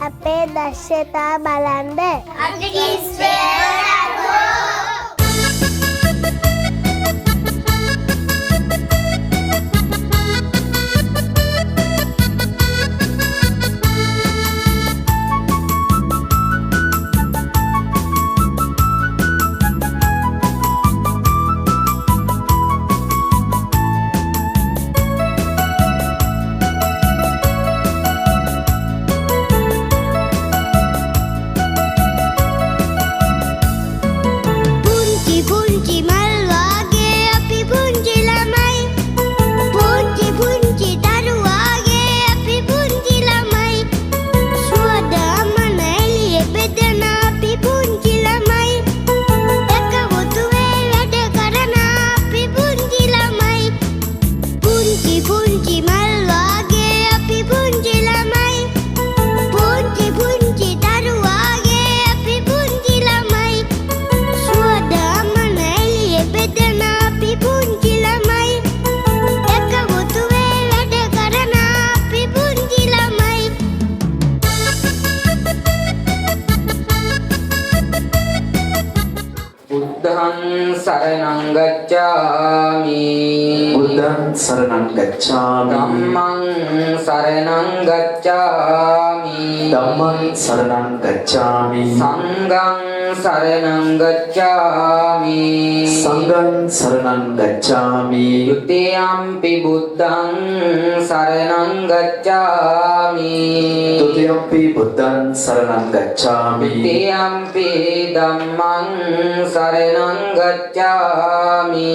අපේ දක්ෂතා බලන්න. Saranang gacchami Buddhang saranang gacchami Dhammang saranang gacchami Dhammang saranang gacchami Sanghang saranang gacchami Sanghang saranang gacchami Dutiyampi buddhang saranang gacchami Dutiyampi buddhang saranang gacchami Dutiyampi dhammang saranang gacchami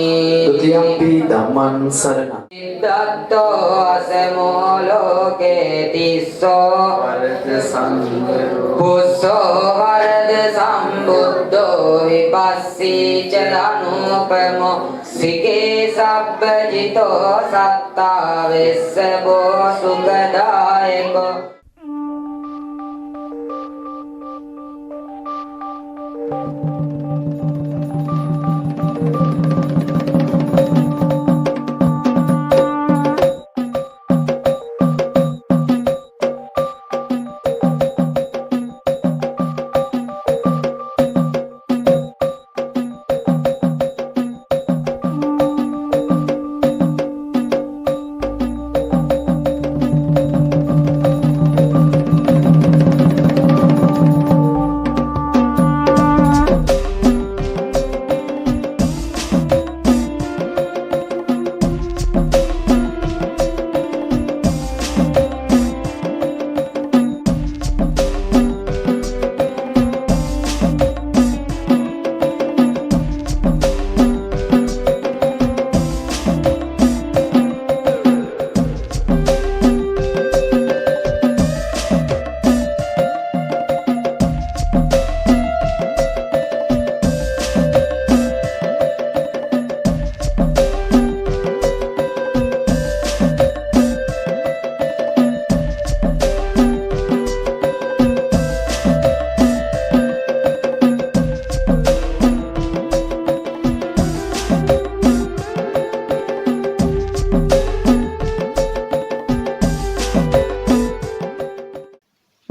Dutiyampi dhammang saranang Datto asemo loke tisso Varada sangaro Pusso varada sambuddho vipassi chalanupamo Sike sabbajito satta vessabo sukadayako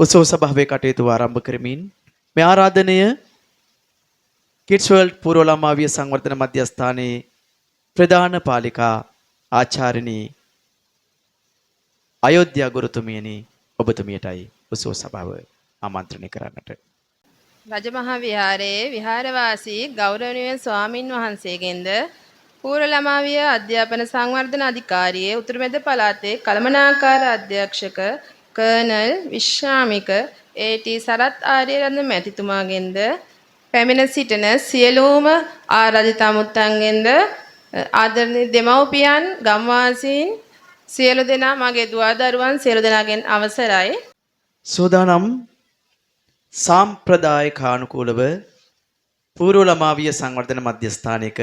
උත්සව සභාවේ කටයුතු ආරම්භ කරමින් මේ ආරාධනය kids world පූර්ව ළමා විය සංවර්ධන මධ්‍යස්ථානයේ ප්‍රධාන පාලිකා ආචාර්යනී අයෝධ්‍යා ගුරුතුමියනි ඔබතුමියටයි උත්සව සභාව ආමන්ත්‍රණය කරන්නට. රජමහා විහාරයේ විහාරවාසී ගෞරවනීය ස්වාමින් වහන්සේගෙන්ද පූර්ව ළමා විය අධ්‍යාපන සංවර්ධන අධිකාරියේ උතුරුමැද පළාතේ කළමනාකාර අධ්‍යක්ෂක කර්නල් විශ්‍රාමික ඒ.ටී. සරත් ආර්යරත්න මැතිතුමාගෙන්ද පැමිණ සිටින සියලුම ආරාධිත අමුත්තන්ගෙන්ද ආදරණීය දෙමව්පියන් ගම්වාසීන් සියලු දෙනා මගේ දුවා දරුවන් සියලු දෙනාගෙන් අවසරයි. සෝදානම් සාම්ප්‍රදායිකානුකූලව පූර්ව ළමා විය සංවර්ධන මධ්‍යස්ථානයක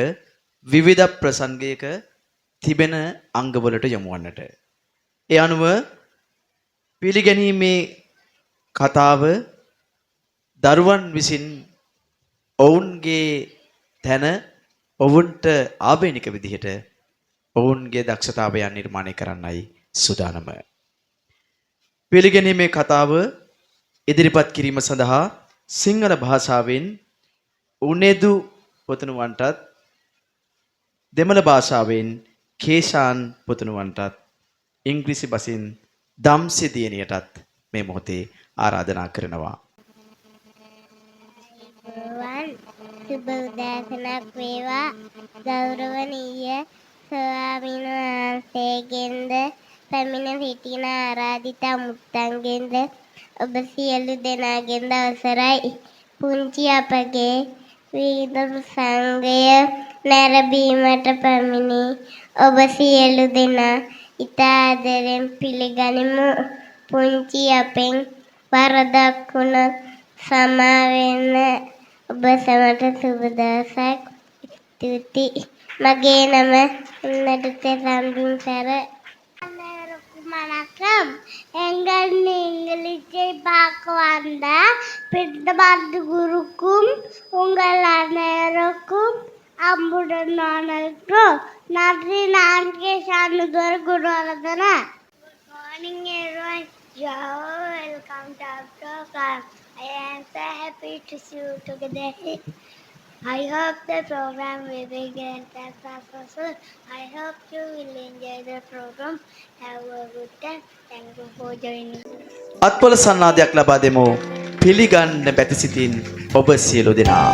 විවිධ ප්‍රසංගයක තිබෙන අංගවලට යොමු වන්නට. ඒ අනුව පිළිගැනීමේ කතාව දරුවන් විසින් ඔවුන්ගේ තැන ඔවුන්ට ආවේනික විදිහට ඔවුන්ගේ දක්ෂතාවයන් නිර්මාණය කරන්නයි සූදානම. පිළිගැනීමේ කතාව ඉදිරිපත් කිරීම සඳහා සිංහල භාෂාවෙන් උනේදු පුතණුවන්ටත් දෙමළ භාෂාවෙන් කේෂාන් පුතණුවන්ටත් ඉංග්‍රීසි බසින් දම්සි දියණියටත් මේ මොහොතේ ආරාධනා කරනවා. සුබ උදෑසනක් වේවා ගෞරවනීය ස්වාමීන් වහන්සේගෙන්ද පැමිණ සිටින ආරාධිත මුත්තන්ගෙන්ද ඔබ සියලු දෙනාගෙන්ද අවසරයි. පුංචි අපගේ විදම් සංගය නැරඹීමට පැමිණි ඔබ සියලු දෙනා ඉතා ආදරෙන් පිළිගනිමු. පුංචි අපෙන් වරදක් වුණොත් සමා වෙන්න ඔබ සමට සුබ දවසක්. ස්තුතියි. මගේ නම නඩුත සම්බින්සර. வணக்கம். எங்கள் இங்கிலீஷை பார்க்க வந்த பின்னபார்ந்து குருக்கும் உங்கள் அனைவருக்கும் அம்புடன் வணக்கம். நன்றி. நான் கேஷானுதர் குருவர்தனா. Morning everyone. Welcome to our program. I am so happy to see you together. I hope the program will be great and successful. I hope you will enjoy the program. Have a good time. Thank you for joining. අත්පොල සන්නාදයක් ලබා දෙමු. පිළිගන්න බැතිසිතින් ඔබ සියලු දෙනා.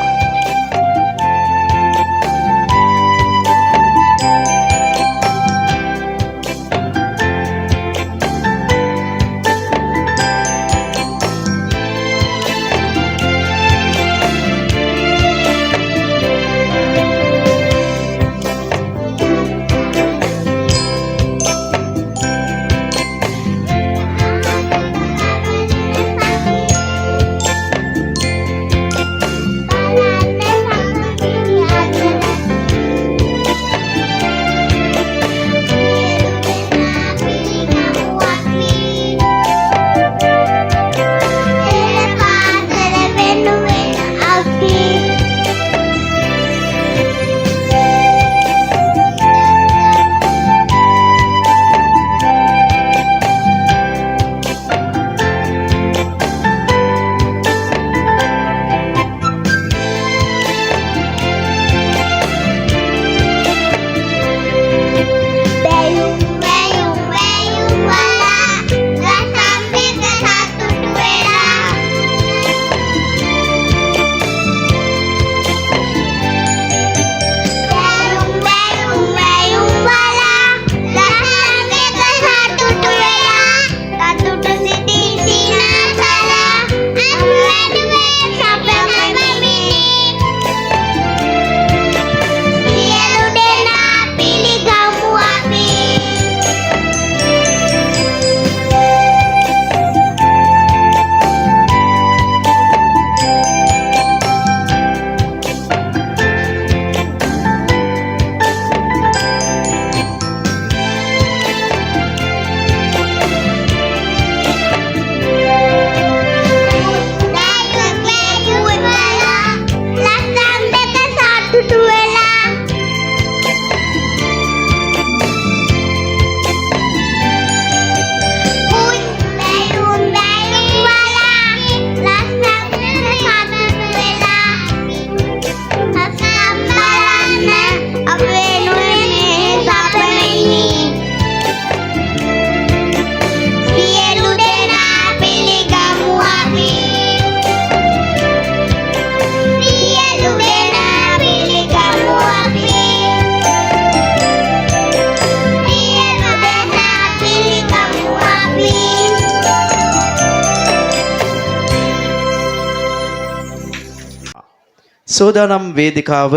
සෝදානම් වේදිකාව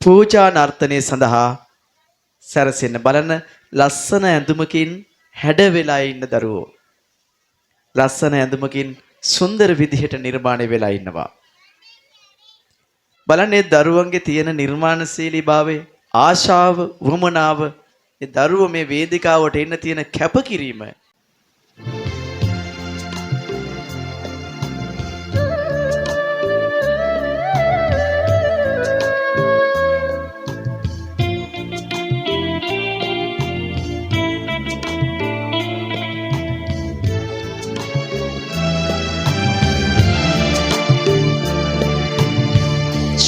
පූජා නර්තනය සඳහා සැරසෙන්න බලන ලස්සන ඇඳුමකින් හැඩ වෙලා ඉන්න දරුවෝ. ලස්සන ඇඳුමකින් සුන්දර විදිහට නිර්මාණය වෙලා ඉන්නවා. බලන්න ඒ දරුවන්ගේ තියෙන නිර්මාණශීලී භාවය, ආශාව, වමනාව, ඒ දරුවෝ මේ වේදිකාවට එන්න තියෙන කැපකිරීම.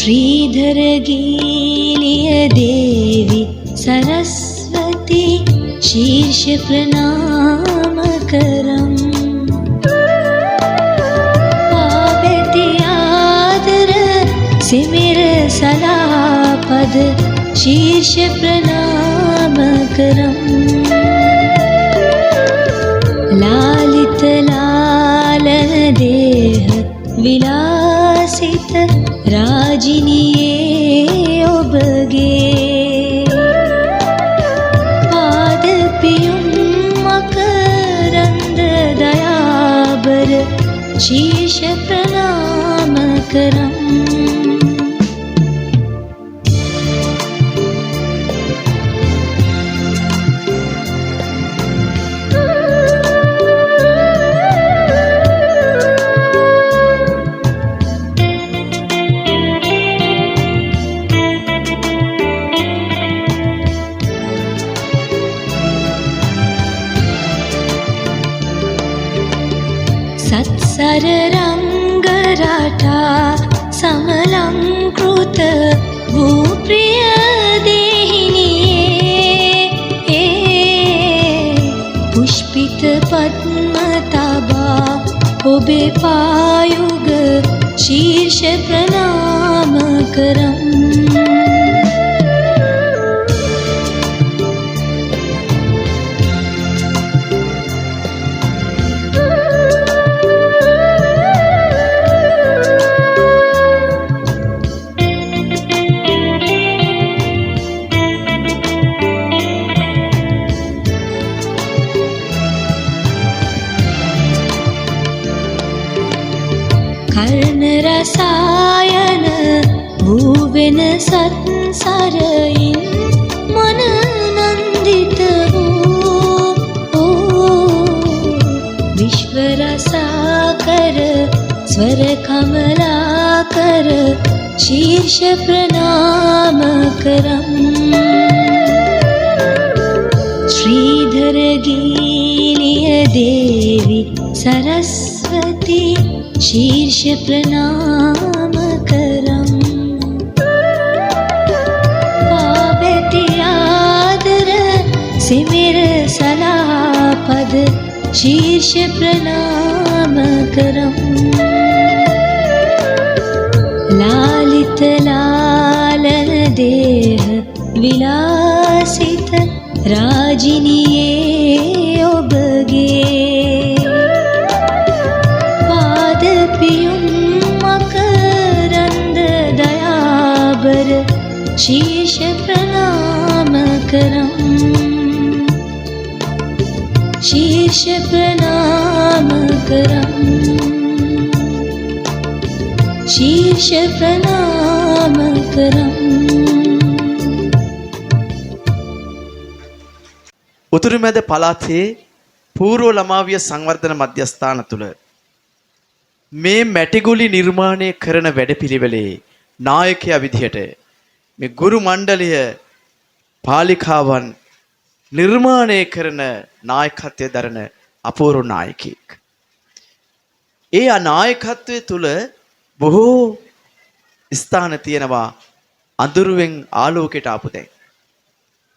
श्रीधर गीलिय देवी सरस्वती शीर्ष प्रणाम करम पावती आदर सिमिर सलापद शीर्ष प्रणाम करम लालित लालन देह विलासित राजिनिये ඔබගේ පාදපියුම් මකරන්ද දයාබර ශීර්ෂ ප්‍රණාම කරම් සත්සර රංග රටා සමලංකෘත වූ ප්‍රිය දේහිනියේ පුෂ්පිත පද්ම තබා ඔබේ පායුග ශීර්ෂ ප්‍රණාම කරම් කර්ණ රසායන වූ වෙන සත්සරයින් මන නන්දිත වූ විශ්ව රසාකර ස්වර කමලාකර ශීර්ෂ ප්‍රණාම කරම් श्रीधर गीलिय देवी सरस्वती शीर्ष प्रणाम करम पावती आदर सिमिर सलापद शीर्ष प्रणाम करम लालित लालन देह विलासित राजिनिये ඔබගේ පාදපියුම් මකරන්ද දයාබර ශීර්ෂ ප්‍රණාම කරම් ශීර්ෂ ප්‍රණාම කරම් ශීර්ෂ ප්‍රණාම කරම් උතුරු මැද පළාතේ පූර්ව ළමාවිය සංවර්ධන මධ්‍යස්ථාන තුල මේ මැටිගුලි නිර්මාණය කරන වැඩපිළිවෙලේ නායකයා විදිහට මේ ගුරු මණ්ඩලය පාලිකාවන් නිර්මාණය කරන නායකත්වයේ දරන අපූර්ව නායකයෙක්. ඒ නායකත්වයේ තුල බොහෝ ස්ථාන තියෙනවා අඳුරුවෙන් ආලෝකයට ආපු දැන්.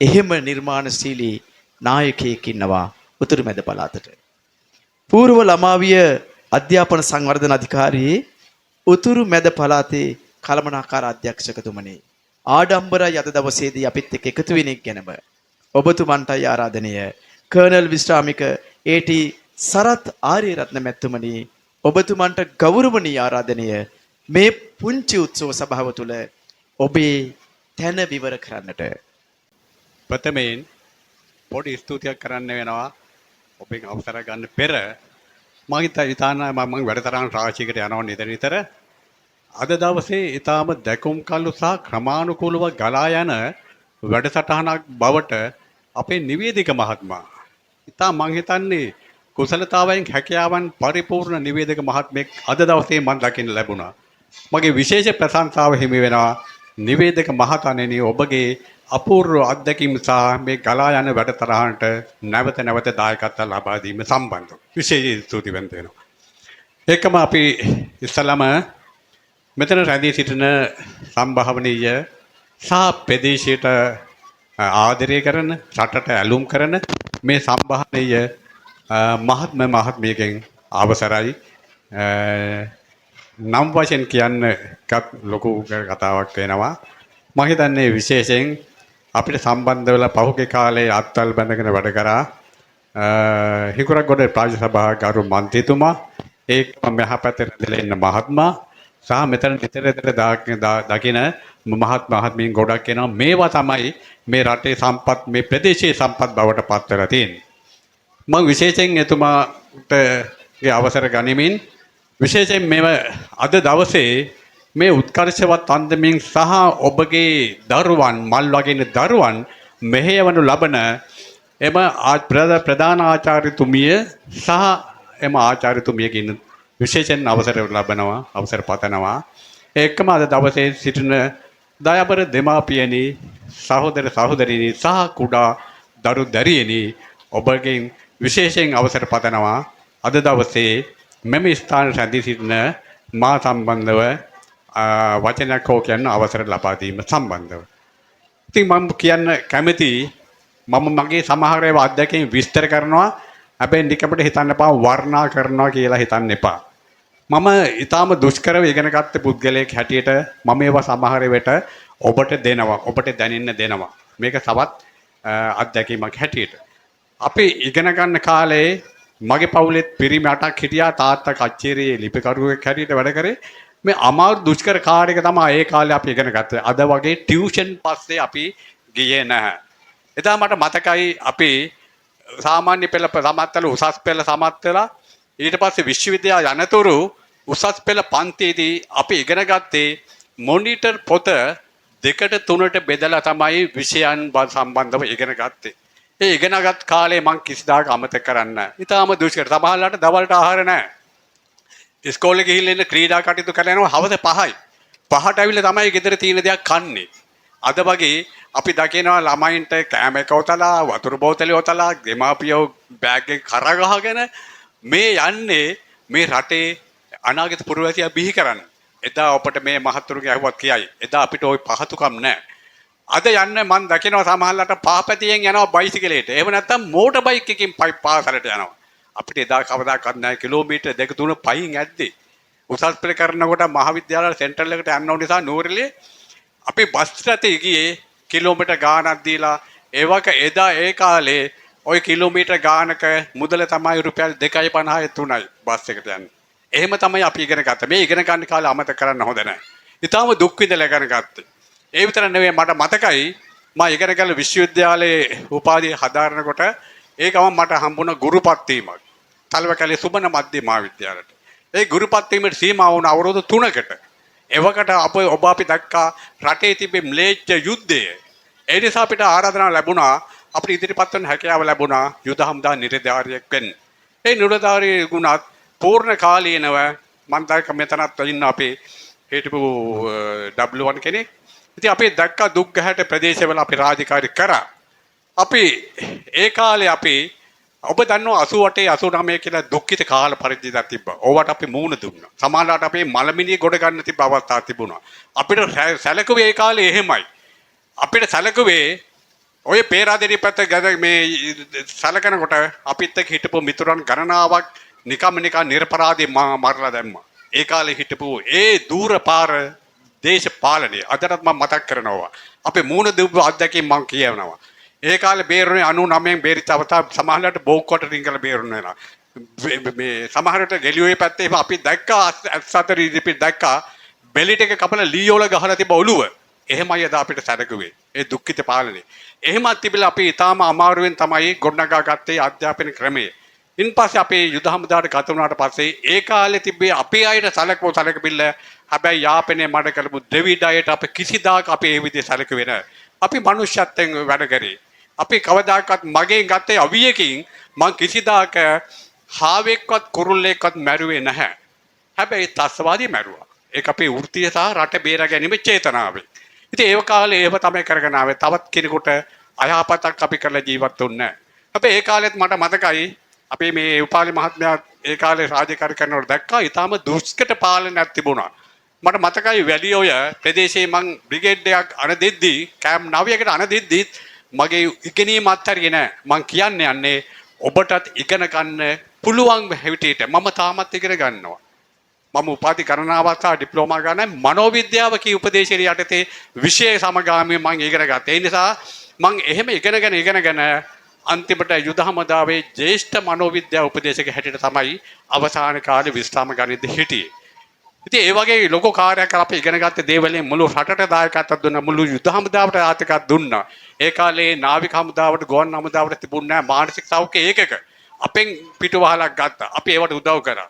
එහෙම නිර්මාණශීලී නායකයෙක් ඉන්නවා උතුරු මැද පළාතට. පූර්ව ළමාවිය අධ්‍යාපන සංවර්ධන අධිකාරියේ උතුරු මැද පළාතේ කළමනාකාර අධ්‍යක්ෂකතුමනි ආඩම්බරයි අද දවසේදී අපිත් එක්ක එකතු වෙන එක ගැනම ඔබතුමන්ටයි ආරාධනය කර්නල් විශ්‍රාමික ඒටි සරත් ආරියරත්න මැතිතුමනි ඔබතුමන්ට ගෞරවනීය ආරාධනය මේ පුංචි උත්සව සභාව තුළ ඔබේ තැන විවර කරන්නට. ප්‍රථමයෙන් පොඩි ස්තුතියක් කරන්න වෙනවා ඔබෙන් අවසර ගන්න පෙර මම හිතනවා මම වැඩතරන් රාශියකට යනවා නිතර අද දවසේ ඊටාම දැකුම් කල්ලු සහ ක්‍රමානුකූලව ගලා යන වැඩසටහනක් බවට අපේ නිවේදික මහත්මයා ඊටා මම හිතන්නේ කුසලතාවයෙන් හැකියාවන් පරිපූර්ණ නිවේදක මහත්මයෙක් අද දවසේ මම දකින්න ලැබුණා. මගේ විශේෂ ප්‍රශංසාව හිමි වෙනවා නිවේදක මහතාණෙනි ඔබගේ අපූර්ව අත්දැකීම් සහ මේ ගලා යන වැඩතරහනට නැවත නැවත දායකත්ව ලබා දීම සම්බන්ධව විශේෂ ස්තුතිවන්ත වෙනවා. ඒකම අපි ඉස්සලම මෙතන රැඳී සිටින සම්භාවනීය සහ ප්‍රදේශයට ආදරය කරන රටට ඇලුම් කරන මේ සම්භාවනීය මහත්මයගෙන් අවසරයි නම් වශයෙන් කියන්න එකක් ලොකු කතාවක් වෙනවා. මම හිතන්නේ විශේෂයෙන් අපිට සම්බන්ධ වෙලා පහුගිය කාලේ අත්වල බැඳගෙන වැඩ කරා හිඟුරක්ගොඩ ප්‍රාජ සභා ගරු මන්ත්‍රීතුමා ඒකම මෙහාපැත්තේ ඉඳලා ඉන්න මහත්මයා සහ මෙතන නිතර දකින මහත්මීන් ගොඩක් එනවා. මේවා තමයි මේ රටේ සම්පත් මේ ප්‍රදේශයේ සම්පත් බවට පත් වෙලා තියෙන්නේ. මම විශේෂයෙන් එතුමාට අවසර ගනිමින් විශේෂයෙන් මෙව අද දවසේ මේ උත්කර්ෂවත් අන්දමින් සහ ඔබගේ දරුවන් මල් වගේ දරුවන් මෙහෙයවනු ලබන එම ප්‍රධාන ආචාර්යතුමිය සහ එම ආචාර්යතුමියකින් විශේෂයෙන් අවසර ලබනවා අවසර පතනවා. ඒකම අද දවසේ සිටින දයාබර දෙමාපියනි සහෝදර සහෝදරියනි සහ කුඩා දරු දැරියනි ඔබගෙන් විශේෂයෙන් අවසර පතනවා. අද දවසේ මෙම ස්ථාන රැඳී සිටින මා සම්බන්ධව වචනයක් හෝ කියන්න අවසර ලබා දීම සම්බන්ධව. ඉතින් මම කියන්න කැමති මම මගේ සමහර ඒවා අත්දැකීම් විස්තර කරනවා. හැබැයි නිකම්ට හිතන්න එපා වර්ණනා කරනවා කියලා හිතන්න එපා. මම ඊටාම දුෂ්කරව ඉගෙන ගත්ත පුද්ගලයෙක් හැටියට මම ඒවා සමහර වෙලට ඔබට දෙනවා. ඔබට දැනෙන්න දෙනවා. මේක තවත් අත්දැකීමක් හැටියට. අපි ඉගෙන ගන්න කාලේ මගේ පවුලෙත් පිරිමි 8ක් හිටියා. තාත්තා කච්චේරියේ ලිපිකරුවෙක් හැටියට වැඩ කරේ. මේ අමාරු දුෂ්කර කාර්යයක තමයි ඒ කාලේ අපි ඉගෙන ගත්තේ. අද වගේ ටියුෂන් පස්සේ අපි ගියේ නැහැ. එදා මට මතකයි අපි සාමාන්‍ය පෙළ සමත් වෙලා උසස් පෙළ සමත් වෙලා ඊට පස්සේ විශ්වවිද්‍යාල යනතුරු උසස් පෙළ පන්තියේදී අපි ඉගෙන ගත්තේ මොනිටර් පොත 2ට 3ට බෙදලා තමයි විෂයන් සම්බන්ධව ඉගෙන ගත්තේ. ඒ ඉගෙනගත් කාලේ මං කිසිදාක අමතක කරන්නේ නැහැ. ඊටාම දුෂ්කර. සමහරවිට දවල්ට ආහාර නැහැ. ඉස්කෝලේ ගිහිල්ලා ඉන්න ක්‍රීඩා කටයුතු කරනවා හවස 5යි. 5ට ඇවිල්ලා තමයි ගෙදර තියෙන දේක් කන්නේ. අද වගේ අපි දකිනවා ළමයින්ට කෑම එක ඔතලා වතුර බෝතලේ ඔතලා දෙමාපියෝ බෑග් එක කරගහගෙන මේ යන්නේ මේ රටේ අනාගත පුරවැසියා බිහි කරන්න. එදා අපට මේ මහත්තුරුගේ අහුවත් කියයි. එදා අපිට ওই පහතුකම් නැහැ. අද යන්නේ මම දකිනවා සමහරලාට පහපැතියෙන් යනවා බයිසිකලෙට. එහෙම නැත්නම් මෝටර් බයික් එකකින් පාසලට යනවා. අපිට එදා කවදාකවත් නැහැ කිලෝමීටර් 2-3 පයින් ඇද්දේ. උසස් පෙළ කරනකොට මහාවිද්‍යාල සෙන්ටර් එකට යන්න ඕන නිසා නූරිලේ අපි බස් රථේ ගියේ කිලෝමීටර් ගාණක් දීලා ඒවක එදා ඒ කාලේ ওই කිලෝමීටර් ගාණක මුදල තමයි රුපියල් 2.50 3යි බස් එකට යන්නේ. එහෙම තමයි අපි ඉගෙන ගත්තේ. මේ ඉගෙන ගන්න කාලේ අමතක කරන්න හොඳ නැහැ. ඊටාම දුක් විඳලා ඉගෙන ගත්තේ. ඒ විතර නෙවෙයි මට මතකයි මම ඉගෙන ගන්න විශ්වවිද්‍යාලයේ උපාධිය හදාරනකොට ඒකම මට හම්බුණ ගුරුපත් වීමක්. තලවකැලේ සුබන මධ්‍ය මහාවිද්‍යාලයට. ඒ ගුරුපත් වීමට සීමා වුණ අවුරුදු 3කට. එවකට ඔබ අපි දැක්කා රටේ තිබෙ ම්ලේච්ඡ යුද්ධය. ඒ නිසා අපිට ආරාධනා ලැබුණා අපිට ඉදිරිපත් වෙන හැකියාව ලැබුණා යුද හමුදා නිලධාරියෙක් වෙන්න. ඒ නිලධාරියෙ ගුණත් පූර්ණ කාලීනව මම දැක්ක මෙතනත් ඉන්න අපේ හිටපු W1 කෙනෙක්. ඉතින් අපි දැක්කා දුක්ගැහැට ප්‍රදේශවල අපි රාජකාරී කරා. අපි ඒ කාලේ අපි ඔබ දන්නවා 88 89 කියලා දුක්ඛිත කාල පරිච්ඡේදයක් තිබ්බා. ඕවට අපි මූණ දුන්නා. සමාජලාට අපේ මලමිනිය ගොඩ ගන්න තිබ්බ අවස්ථා තිබුණා. අපිට සැලකුවේ ඒ කාලේ එහෙමයි. අපිට සැලකුවේ ඔය පේරාදෙණිය පැත්ත මේ සැලකනකොට අපිත් එක්ක හිටපු මිතුරන් ගණනාවක් නිකම් නිර්පරාදී මරලා දැම්මා. ඒ කාලේ හිටපු ඒ දූර පාර දේශපාලනය අදටත් මම මතක් කරනවා. අපේ මූණ දුව අත්දැකීම් මම කියනවා. ඒ කාලේ බේරුනේ 99න් බේරිච්ච අවස්ථාව සමහරවිට බෝක්කොට රිංගල බේරුනේ නා. මේ සමහරවිට ගෙලියෝයේ පැත්තේ අපි දැක්කා සතර ඉදිපි දැක්කා බෙලිට එක කපලා ලීයෝල ගහලා තිබ්බ ඔළුව. එහෙමයි අද අපිට සැලකුවේ. ඒ දුක්ඛිත පාලනේ. එහෙමත් තිබිලා අපි ඊටාම අමාරුවෙන් තමයි ගොඩනගා ගත්තේ අධ්‍යාපන ක්‍රමය. ඉන්පස්සේ අපේ යුද හමුදාවට ගත වුණාට පස්සේ ඒ කාලේ තිබ්බේ අපේ අයට සැලකපිල්ල හැබැයි යාපනයේ මඩ කරපු ද්‍රවිඩ අයට අපි කිසිදාක අපි ඒ විදිහේ සැලකුවේ නැහැ. අපි මනුෂ්‍යත්වයෙන් වැඩ කරේ. අපි කවදාකවත් මගෙන් ගත්තේ අවියකින් මං කිසිදාක හාවෙක්වත් කුරුල්ලෙක්වත් මැරුවේ නැහැ. හැබැයි තස්වාදී මැරුවා. ඒක අපේ වෘත්තීය සහ රට බේර ගැනීම චේතනාවෙන්. ඉතින් ඒ කාලේ ඒව තමයි කරගෙන ආවේ. තවත් කෙනෙකුට අයහපතක් අපි කරලා ජීවත් වුණේ නැහැ. හැබැයි ඒ කාලෙත් මට මතකයි අපි මේ උපාලි මහත්මයා ඒ කාලේ රාජකාරී කරනකොට දැක්කා ඊටාම දුෂ්කර පාලනයක් තිබුණා. මට මතකයි වැලිඔය ප්‍රදේශයේ මං බ්‍රිගේඩ් එකක් අණ දෙද්දී කැම්ප් 9කට අණ දෙද්දී මගේ ඉගෙනීම අත්හැරියේ නෑ. මං කියන්නේ යන්නේ ඔබටත් ඉගෙන ගන්න පුළුවන් හැවිටියට මම තාමත් ඉගෙන ගන්නවා. මම උපාධි ගණනාවක් සහ ඩිප්ලෝමා ගන්න මනෝවිද්‍යාව කී උපදේශයේ යටතේ විෂය සමගාමීව මං ඉගෙන ගත්තා. ඒ නිසා මං එහෙම ඉගෙනගෙන අන්තිමට යුද හමුදාවේ ජ්‍යෙෂ්ඨ මනෝවිද්‍යා උපදේශක හැටියට තමයි අවසාන කාලේ විශ්‍රාම ගනිද්දී හිටියේ. ඉතින් ඒ වගේ ලොකු කාර්යයක් අපි ඉගෙන ගත්ත දේවලින් මුළු රටට දායකත්වයක් දුන්නා. මුළු යුද හමුදාවට ආර්ථිකයක් දුන්නා. ඒ කාලේ නාවික හමුදාවට ගුවන් හමුදාවට තිබුණේ මානසික සෞඛ්‍ය ඒකක. අපෙන් පිටුවහලක් ගත්තා. අපි ඒවට උදව් කරා.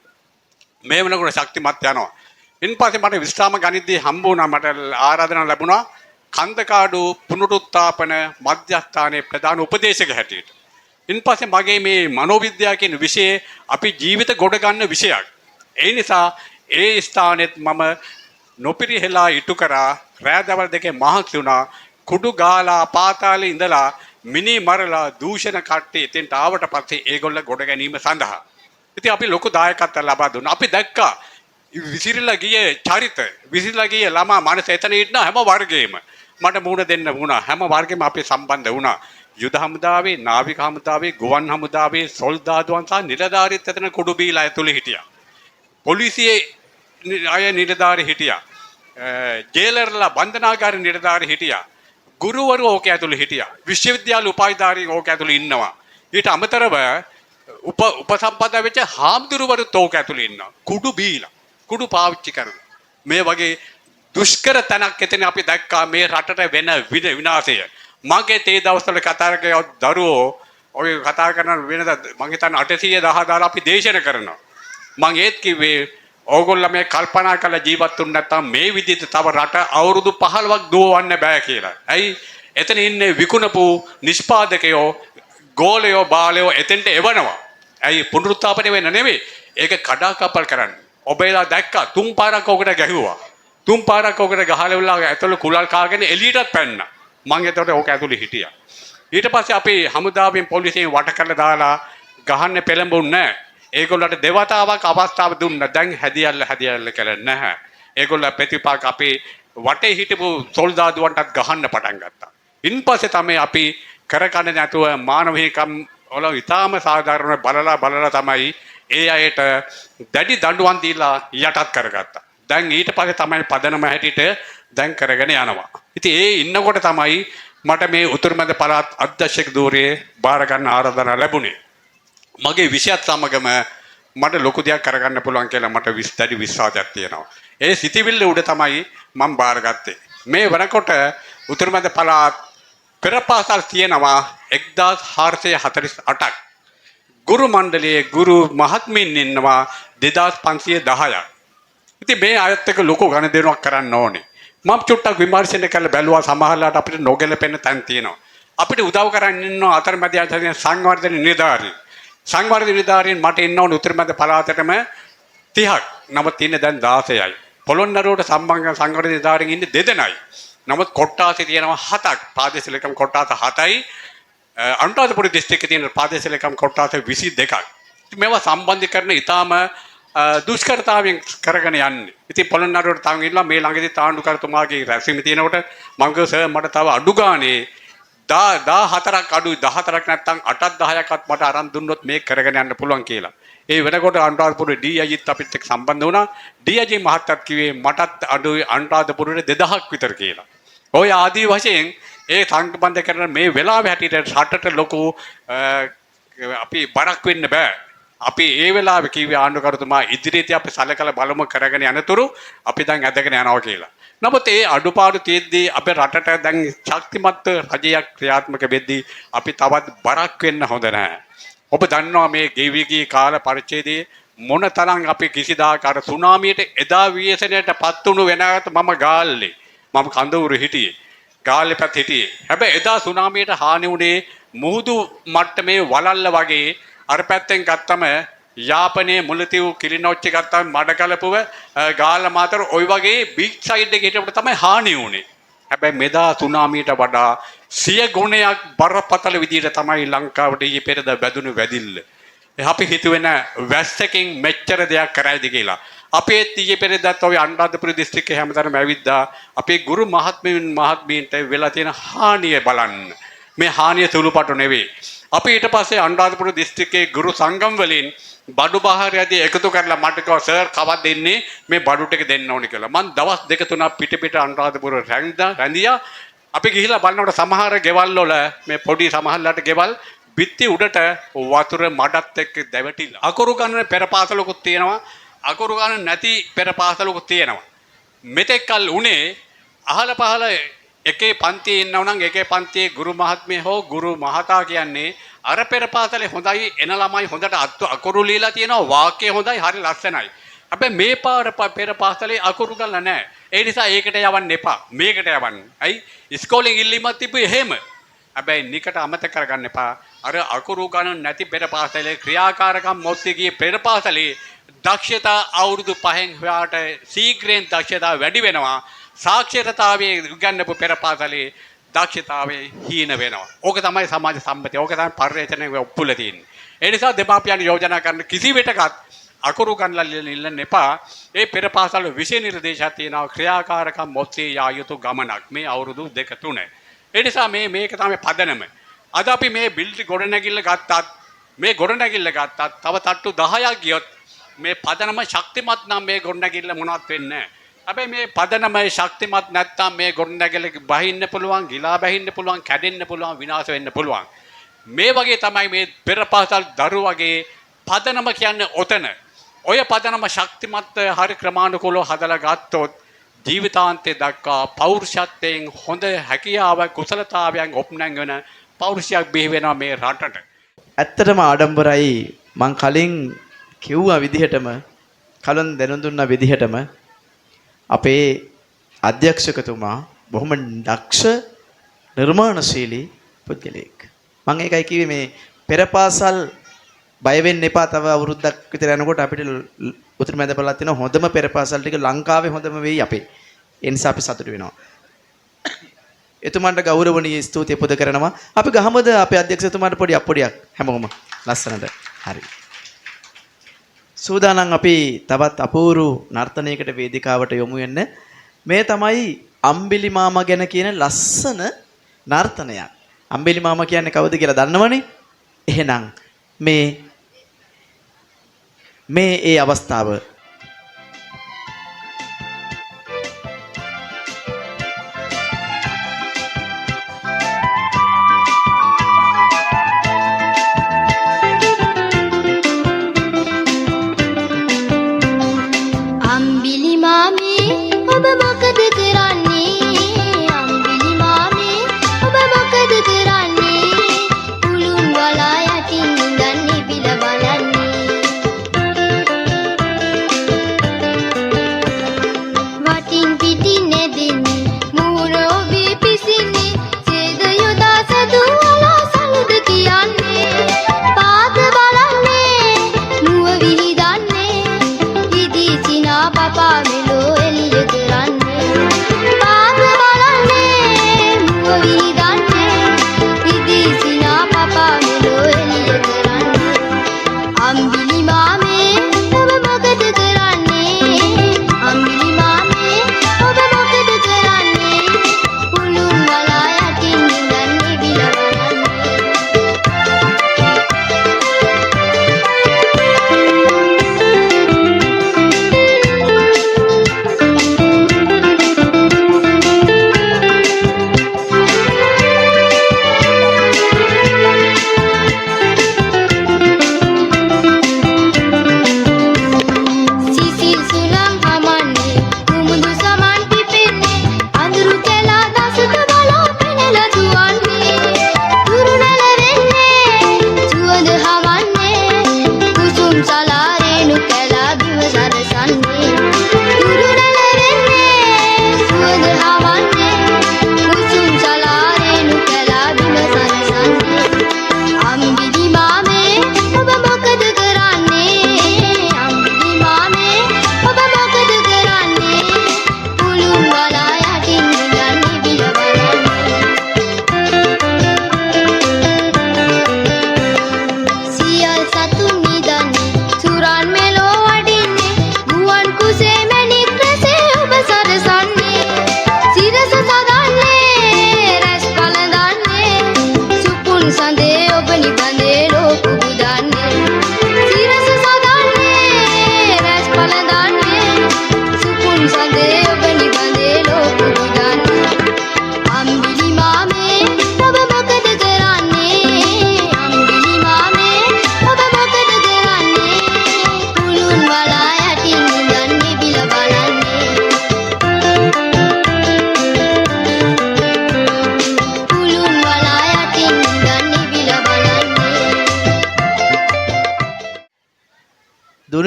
මේ වෙනකොට ශක්තිමත් යනවා. ඉන්පස්සේ මට විශ්‍රාම ගනිද්දී හම්බ වුණා මට ආරාධනා ලැබුණා කන්දකාඩු පුනරුත්ථාපන මධ්‍යස්ථානයේ ප්‍රධාන උපදේශක හැටියට. ඉන්පස්සේ මගේ මේ මනෝවිද්‍යාව කියන විෂය අපි ජීවිත ගොඩ ගන්න විෂයක්. ඒ නිසා ඒ ස්ථානෙත් මම නොපිරිහෙලා ඉටු කරා රෑදවල් දෙකේ මහත් වුණා කුඩු ගාලා පාතාලේ ඉඳලා මිනි මරලා දූෂණ කට්ටි එතෙන්ට ආවට පස්සේ ඒගොල්ල ගොඩ ගැනීම සඳහා. ඉතින් අපි ලොකු දායකත්වයක් ලබා දුන්නා. අපි දැක්කා විසිරලා ගියේ චරිත විසිරලා ගියේ ළමා මනස එතන ඉන්න හැම වර්ගයේම මට මුණ දෙන්න වුණා. හැම වර්ගෙම අපි සම්බන්ධ වුණා. යුද හමුදාවේ, නාවික හමුදාවේ, ගුවන් හමුදාවේ, සොල්දාදුවන් සහ නිලධාරීත් එතන කුඩු බීලා ඇතුලේ හිටියා. පොලිසියේ අය නිලධාරී හිටියා. ජේලර්ලා බන්ධනාගාර නිලධාරී හිටියා. ගුරුවරු ඕක ඇතුලේ හිටියා. විශ්වවිද්‍යාල උපාධිධාරීන් ඕක ඇතුලේ ඉන්නවා. ඊට අමතරව උපසම්පදා වෙච්ච හාමුදුරුවරුත් ඕක ඇතුලේ ඉන්නවා. කුඩු බීලා, කුඩු පාවිච්චි කරනවා. මේ වගේ දුෂ්කර තැනක් එතන අපි දැක්කා මේ රටට වෙන විනාශය. මගේ තේ දවස්වල කතා කරන දරුවෝ ඔය කතා කරන වෙනද මම හිතන්නේ 810 දාලා අපි දේශන කරනවා. මම ඒත් කිව්වේ ඕගොල්ලෝ මේ කල්පනා කරලා ජීවත් වුනේ නැත්නම් මේ විදිහට තව රට අවුරුදු 15ක් දුවවන්න බෑ කියලා. ඇයි? එතන ඉන්නේ විකුණපු නිෂ්පාදකයෝ, ගෝලයෝ, බාලයෝ එතෙන්ට එවනවා. ඇයි? පුනරුත්ථාපනය වෙන්න නෙවෙයි. ඒක කඩාකප්පල් කරන්න. ඔබේලා දැක්කා 3 පාරක් ඔකට ගැහුවා. 3 පාරක් ඔකට ගහලෙවලා ඇතුළේ කුලල් කාගෙන එළියටත් පැන්නා. මං එතකොට ඕක ඇතුළේ හිටියා. ඊට පස්සේ අපි හමුදාවෙන් පොලිසියෙන් වට කරලා දාලා ගහන්න පෙළඹුන්නේ නැහැ. ඒගොල්ලන්ට දෙවතාවක් අවස්ථාව දුන්නා. දැන් හැදියල්ල කළේ නැහැ. ඒගොල්ලෝ ප්‍රතිපාක අපේ වටේ හිටපු සොල්දාදුවන්ටත් ගහන්න පටන් ගත්තා. ඉන්පස්සේ තමයි අපි කරකන්නේ නැතුව මානව හිමිකම් වල ඉතාම සාධාරණ බලලා තමයි ඒ අයට දැඩි දඬුවම් දීලා යටත් කරගත්තා. දැන් ඊට පස්සේ තමයි පදනම හැටියට දැන් කරගෙන යනවා. ඉතින් ඒ ඉන්නකොට තමයි මට මේ උතුරුමැද පළාත් අධ්‍යක්ෂක ධූරයේ බාර ගන්න ආරාධනා ලැබුණේ. මගේ විෂයත් සමගම මට ලොකු දෙයක් කරගන්න පුළුවන් කියලා මට දැඩි විශ්වාසයක් තියෙනවා. ඒ සිතිවිල්ල උඩ තමයි මම බාරගත්තේ. මේ වෙනකොට උතුරුමැද පළාත් පෙරපාසල් තියෙනවා 1448ක්. ගුරු මණ්ඩලයේ ගුරු මහත්මීන් ඉන්නවා 2510ක්. ඉතින් මේ අයත් එක්ක ලොකු ගණදෙනුවක් කරන්න ඕනේ. මම චුට්ටක් විමර්ශනය කරලා බැලුවා සමහරලාට අපිට නොගැලපෙන තැන් තියෙනවා. අපිට උදව් කරන්න ඉන්න අතරමැද යන සංවර්ධන නිලධාරීන්. සංවර්ධන නිලධාරීන් මට ඉන්න ඕනේ උතුරුමැද පළාතටම 30ක්. නමුත් ඉන්නේ දැන් 16යි. පොළොන්නරුවට සම්බන්ධ සංවර්ධන නිලධාරීන් ඉන්නේ 2 දෙනයි. නමුත් කොට්ටාසේ තියෙනවා 7ක්. ප්‍රාදේශීය ලේකම් කොට්ටාස 7යි. අනුරාධපුර දිස්ත්‍රික්කයේ තියෙන ප්‍රාදේශීය ලේකම් කොට්ටාස 22ක්. මේවා සම්බන්ධීකරණ ඉතාම දුෂ්කරතාවයෙන් කරගෙන යන්නේ. ඉතින් පොළොන්නරුවට තාම ඉන්නවා මේ ළඟදී තාණ්ඩුකරතුමාගේ රැස්වීම තියෙනකොට මම කිව්වා සර් මට තව අඩු ගානේ 14ක් අඩුයි 14ක් නැත්නම් 8ක් 10ක්වත් මට අරන් දුන්නොත් මේක කරගෙන යන්න පුළුවන් කියලා. ඒ වෙනකොට අනුරාධපුර DIGත් අපිත් එක්ක සම්බන්ධ වුණා. DIG මහත්තයාත් කිව්වේ මටත් අඩුයි අනුරාධපුරේ 2000ක් විතර කියලා. ඔය ආදී වශයෙන් ඒ සංබන්ධ කරන මේ වෙලාවේ හැටියට රටට ලොකු අපි බරක් වෙන්න බෑ. අපි ඒ වෙලාවේ කිව්වේ ආණ්ඩුකරතුමා ඉදිරියට අපි සලකලා බලමු කරගෙන යනතුරු අපි දැන් ඇදගෙන යනවා කියලා. නමුත් ඒ අඩුපාඩු තියෙද්දී අපේ රටට දැන් ශක්තිමත් රජයක් ක්‍රියාත්මක වෙද්දී අපි තවත් බරක් වෙන්න හොඳ නැහැ. ඔබ දන්නවා මේ ගෙවිගී කාල පරිච්ඡේදයේ මොනතරම් අපි කිසිදාක අර සුනාමියට එදා ව්‍යසනයට පත් වුණු වෙනාවට මම ගාල්ලේ. මම කඳවුරු හිටියේ. ගාල්ලේ පැත්ත හිටියේ. හැබැයි එදා සුනාමියට හානි වුණේ මුහුදු මට්ටමේ වලල්ල වගේ අර පැත්තෙන් ගත්තම යාපනයේ මුලතිව් කිලිනොච්චි ගත්තම මඩකලපුව ගාල්ල මාතර ওই වගේ බීච් සයිඩ් එකේ හිටපුවට තමයි හානි වුණේ. හැබැයි මෙදා සුනාමියට වඩා 100 ගුණයක් බරපතල විදිහට තමයි ලංකාවට ඊයේ පෙරද වැදුණු වැදිල්ල. අපි හිතුවේ නෑ වැස්සකින් මෙච්චර දෙයක් කරයිද කියලා. අපේ ඊයේ පෙරේදාත් ඔය අනුරාධපුර දිස්ත්‍රික්කයේ හැමදාම ඇවිද්දා අපේ ගුරු මහත්මීන්ට වෙලා තියෙන හානිය බලන්න. මේ හානිය සුළුපටු නෙවෙයි. අපි ඊට පස්සේ අනුරාධපුර දිස්ත්‍රික්කයේ ගුරු සංගම් වලින් බඩු බහාරයදී එකතු කරලා මට කිව්වා සර් කවද දෙන්නේ මේ බඩු ටික දෙන්න ඕනි කියලා. මම දවස් දෙක තුනක් පිට අනුරාධපුර රැඳියා. අපි ගිහිලා බලනකොට සමහර ගෙවල් වල මේ පොඩි සමහරලාට ගෙවල් බිත්ති උඩට වතුර මඩත් එක්ක දැවටිලා. අකුරු ගණන පෙරපාසලකුත් තියෙනවා. අකුරු ගණන නැති පෙරපාසලකුත් තියෙනවා. මෙතෙක් කල් උනේ අහල පහල එකේ පන්තියේ ඉන්නව නම් එකේ පන්තියේ ගුරු මහත්මිය හෝ ගුරු මහතා කියන්නේ අර පෙරපාසලේ හොඳයි එන ළමයි හොඳට අකුරු ලියලා තියෙනවා වාක්‍ය හොඳයි හරි ලස්සනයි. හැබැයි මේ පාර පෙරපාසලේ අකුරු ගන්න නැහැ. ඒ නිසා ඒකට යවන්න එපා. මේකට යවන්න. අයි ඉස්කෝලේ ඉල්ලීමක් තිබ්බේ එහෙම. හැබැයි නිකට අමතක කරගන්න එපා. අර අකුරු ගණන් නැති පෙරපාසලේ ක්‍රියාකාරකම් මොස්සේ ගියේ පෙරපාසලේ දක්ෂතා අවුරුදු 5න් හොයාට ශීඝ්‍රයෙන් දක්ෂතා වැඩි වෙනවා. සාක්ෂරතාවයේ උගන්වපු පෙරපාසලේ දක්ෂතාවයේ හීන වෙනවා. ඕක තමයි සමාජ සම්මතය. ඕක තමයි පරිවර්තනයේ ඔප්පුල තියෙන්නේ. ඒ නිසා දෙමාපියන් යෝජනා කරන කිසි විටකත් අකුරු ගණන්ලා ඉල්ලන්න එපා. ඒ පෙරපාසල විෂය නිර්දේශයක් තියෙනවා ක්‍රියාකාරකම් මොස්සේ යා යුතු ගමනක් මේ අවුරුදු 2-3. ඒ නිසා මේක තමයි පදනම. අද අපි මේ බිල්ඩ් ගොඩනැගිල්ල ගත්තත් මේ ගොඩනැගිල්ල ගත්තත් තව තට්ටු 10ක් ගියොත් මේ පදනම ශක්තිමත් නම් මේ ගොඩනැගිල්ල මොනවත් වෙන්නේ නැහැ. හැබැයි මේ පදනම ශක්තිමත් නැත්නම් මේ ගොඩනැගිල්ල බහින්න පුළුවන්, ගිලා බහින්න පුළුවන්, කැඩෙන්න පුළුවන්, විනාශ වෙන්න පුළුවන්. මේ වගේ තමයි මේ පෙරපාසල් දරුවගේ පදනම කියන්නේ ඔතන. ඔය පදනම ශක්තිමත් හරි ක්‍රමානුකූලව හදලා ගත්තොත් ජීවිතාන්තය දක්වා පෞරුෂත්වයෙන් හොඳ හැකියාවක් කුසලතාවයන් ඔප්නංගන පෞරුෂයක් බිහි වෙනවා මේ රටට. ඇත්තටම ආඩම්බරයි මං කලින් කිව්වා විදිහටම කලින් දැනුම් දුන්න විදිහටම අපේ අධ්‍යක්ෂකතුමා බොහොම දක්ෂ නිර්මාණශීලී පුද්ගලයෙක්. මම ඒකයි කිව්වේ මේ පෙරපාසල් බය වෙන්න එපා. තව අවුරුද්දක් විතර යනකොට අපිට උතුරු මැද පළාත් තියෙන හොඳම පෙරපාසල් ටික ලංකාවේ හොඳම වෙයි අපේ. ඒ නිසා අපි සතුටු වෙනවා. එතුමන්ට ගෞරවණීය ස්තුතිය පුද කරනවා. අපි ගහමුද අපේ අධ්‍යක්ෂතුමාට පොඩි අප්පොඩියක් හැමෝම ලස්සනට. හරි. සූදානම් අපි තවත් අපූර්ව නර්තනයකට වේදිකාවට යොමු වෙන්න. මේ තමයි අම්බිලි මාමා ගැන කියන ලස්සන නර්තනයක්. අම්බිලි මාමා කියන්නේ කවුද කියලා දන්නවනේ? එහෙනම් මේ ඒ අවස්ථාව අම්බිලි මාමේ ඔබ මොකද කරන්නේ? අම්බිලි මාමේ ඔබ මොකද කරන්නේ? උළුන් වලා යටින් ඉඳන්නේ පිළ බලන්නේ. වටින් පිටින් නැදෙන්නේ මූණ ඔබේ පිසින්නේ. සේද යොදා සතු වලා සලුද කියන්නේ. පාද බලන්නේ නුව විහිදන්නේ. ඉදී සිනා පපා මෙලෝ එළිය කරන්නේ. පාද බලන්නේ නුව විහිදන්නේ. ඉදී සිනා පපා මෙලෝ එළිය කරන්නේ. අම්බිලි මාමේ ඔබ මොකද කරන්නේ? අම්බිලි මාමේ ඔබ මොකද කරන්නේ? උළුන් වලා යටින් ඉඳන්නේ බිල බලන්නේ.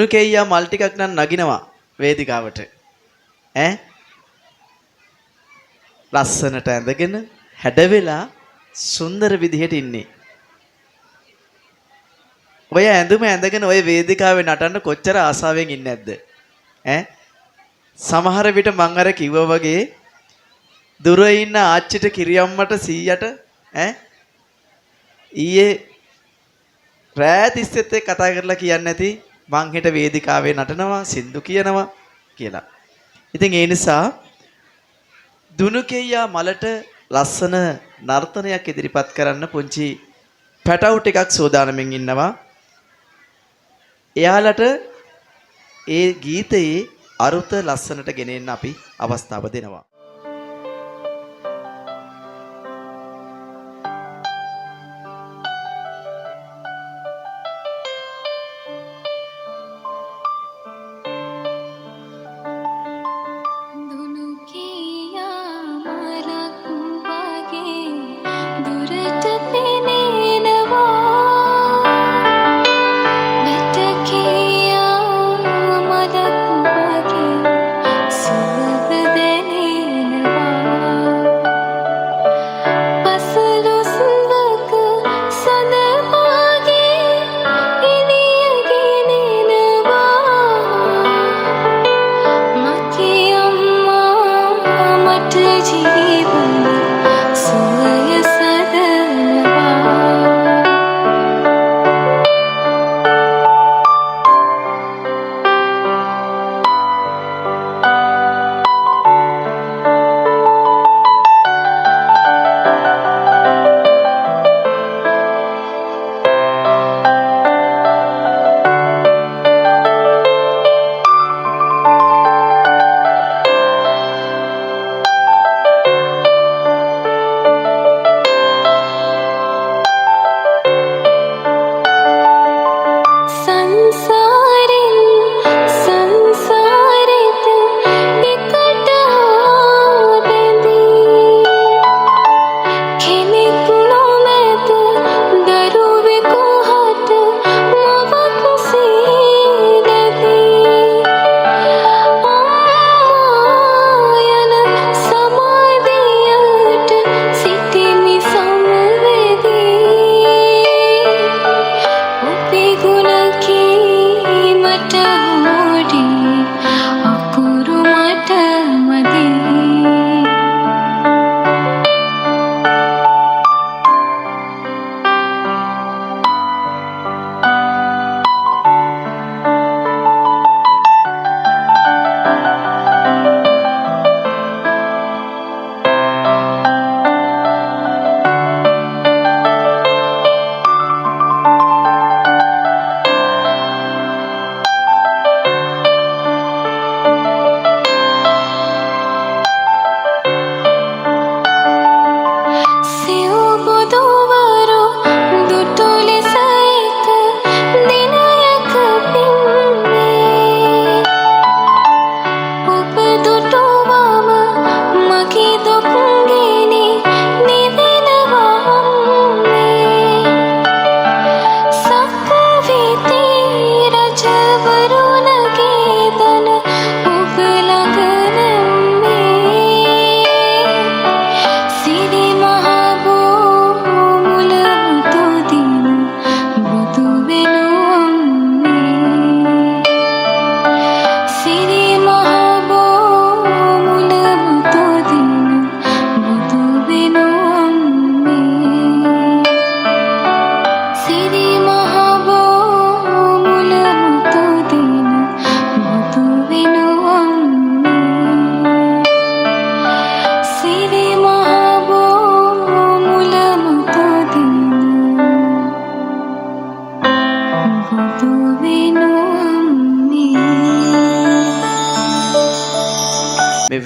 දුනු කෙයියා මල් ටිකක් නම් නගිනවා වේදිකාවට. ඈ ලස්සනට ඇඳගෙන හැඩවෙලා සුන්දර විදිහට ඉන්නේ. ඔය ඇඳුම ඇඳගෙන ඔය වේදිකාවේ නටන්න කොච්චර ආසාවෙන් ඉන්නේ නැද්ද? ඈ සමහර විට මං අර කිව්වා වගේ දුර ඉන්න ආච්චිට කිරියම්මට සීයට ඈ ඊයේ රෑ තිස්සෙත් කතා කරලා කියන්නේ නැති මං හෙට වේදිකාවේ නටනවා සින්දු කියනවා කියලා. ඉතින් ඒ නිසා දුනුකෙයියා මලට ලස්සන නර්තනයක් ඉදිරිපත් කරන්න පුංචි පැටවු ටිකක් සූදානමින් ඉන්නවා. එයාලට ඒ ගීතයේ අරුත ලස්සනට ගෙනෙන්න අපි අවස්ථාව දෙනවා.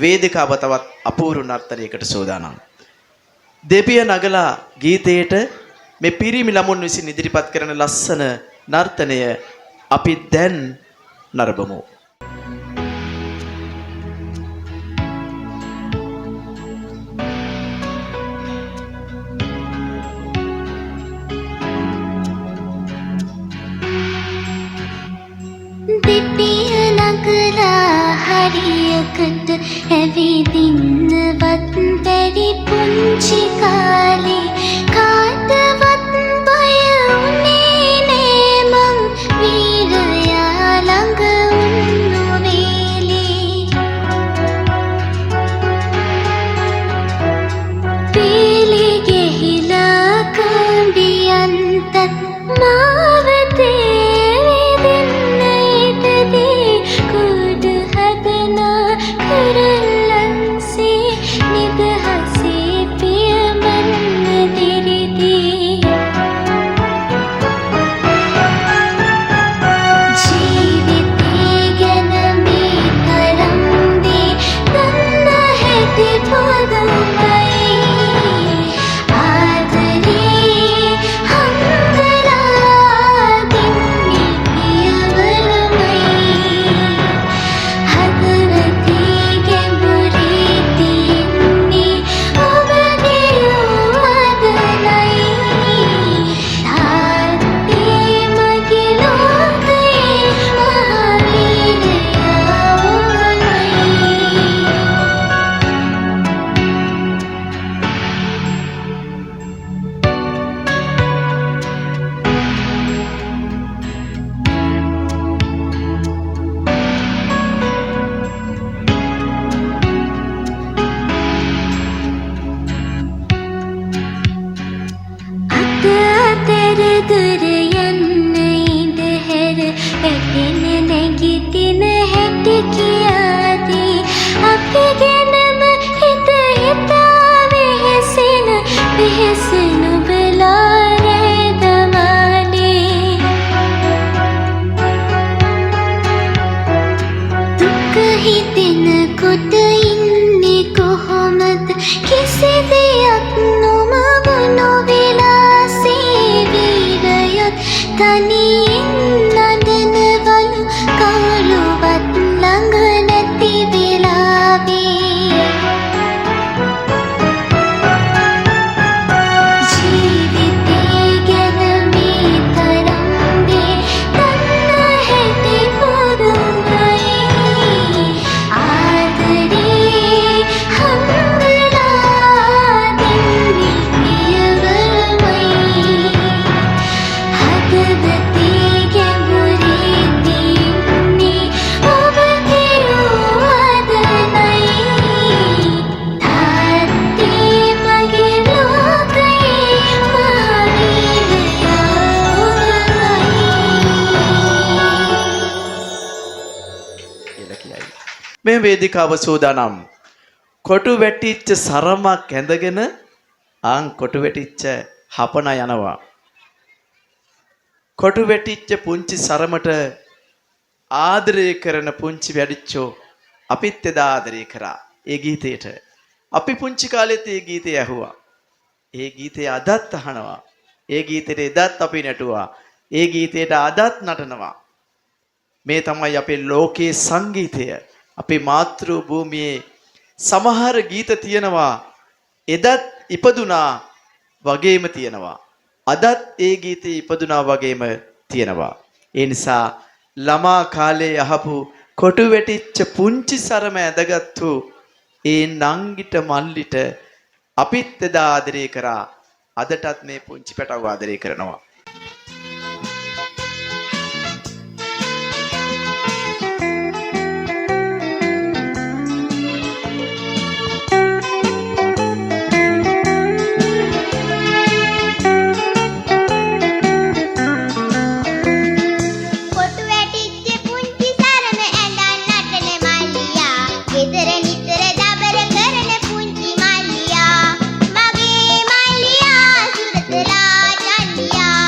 වේදිකාව තවත් අපූර්ව නර්තනයකට සූදානම්. දෙපිය නගලා ගීතයට මේ පිරිමි ළමුන් විසින් ඉදිරිපත් කරන ලස්සන නර්තනය අපි දැන් නරඹමු. Di දෙනකොට ඉන්නේ කොහොමද කිසි දෙයක් නොමවුණු විලාසේ වීරයොත් තනියෙන් නඳනවලු කවුරුවත් ළඟ නැති වෙලාවේ ජීවිතේ ගැන මේ තරම් දේ දන්න හැටි පුදුමයි ආදරේ හංගලා දෙන්නේ පියවරමයි හදවතේ ගැඹුරේ තින්නේ ඔබගේ වදනයි තාත්තේ මගේ ලෝකයේ කියලා කියයි. මේ වේදිකාව සූදානම් කොටු වැටිච්ච සරමක් ඇඳගෙන කොටු වැටිච්ච හපන යනවා. කොටු වැටිච්ච පුංචි සරමට ආදරය කරන පුංචි වැඩිච්චෝ අපිත් එදා ආදරය කරා ඒ ගීතයට. අපි පුංචි කාලෙත් ඒ ගීතය ඇහුවා. ඒ ගීතය අදත් අහනවා. ඒ ගීතයට එදත් අපි නටුවා. ඒ ගීතයට අදත් නටනවා. මේ තමයි අපේ ලෝකයේ සංගීතය. අපේ මාතෘ භූමියේ සමහර ගීත තියෙනවා එදත් ඉපදුනා වගේම තියෙනවා. අදත් ඒ ගීතේ ඉපදුනා වගේම තියෙනවා. ඒ නිසා ළමා කාලේ අහපු කොටු වැටිච්ච පුංචි සරම ඇඳගත්තු ඒ නංගිට මල්ලිට අපිත් එදා ආදරය කරා. අදටත් මේ පුංචි පැටව ආදරය කරනවා. කොටු වැටිච්ච පුංචි සරම ඇඳන් නටන මල්ලියා ගෙදර නිතර දබර කරන පුංචි මල්ලියා මගේ මල්ලියා සුරතලා චන්දියා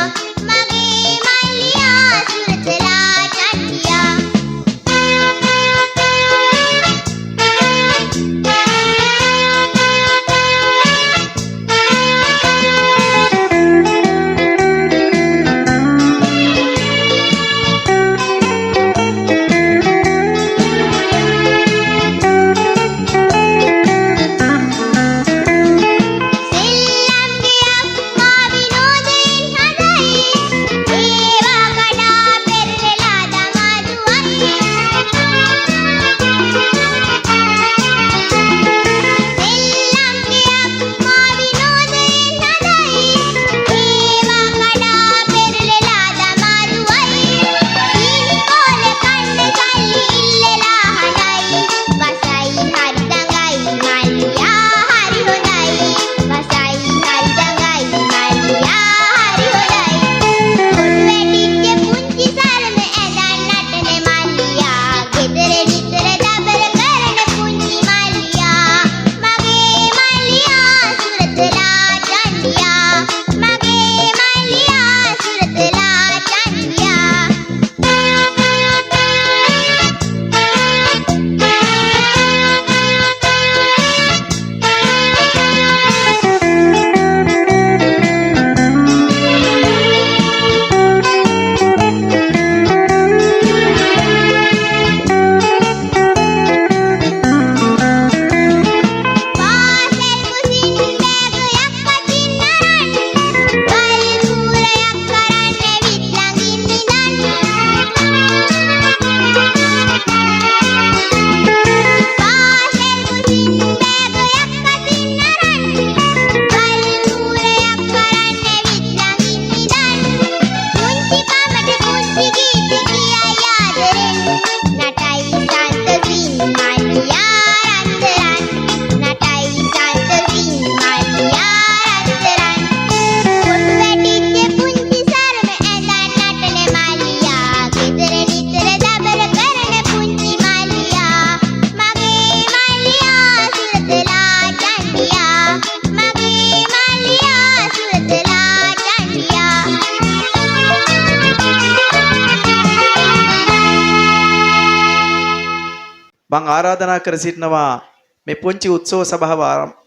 මම ආරාධනා කර සිටිනවා මේ පුංචි උත්සව සභාව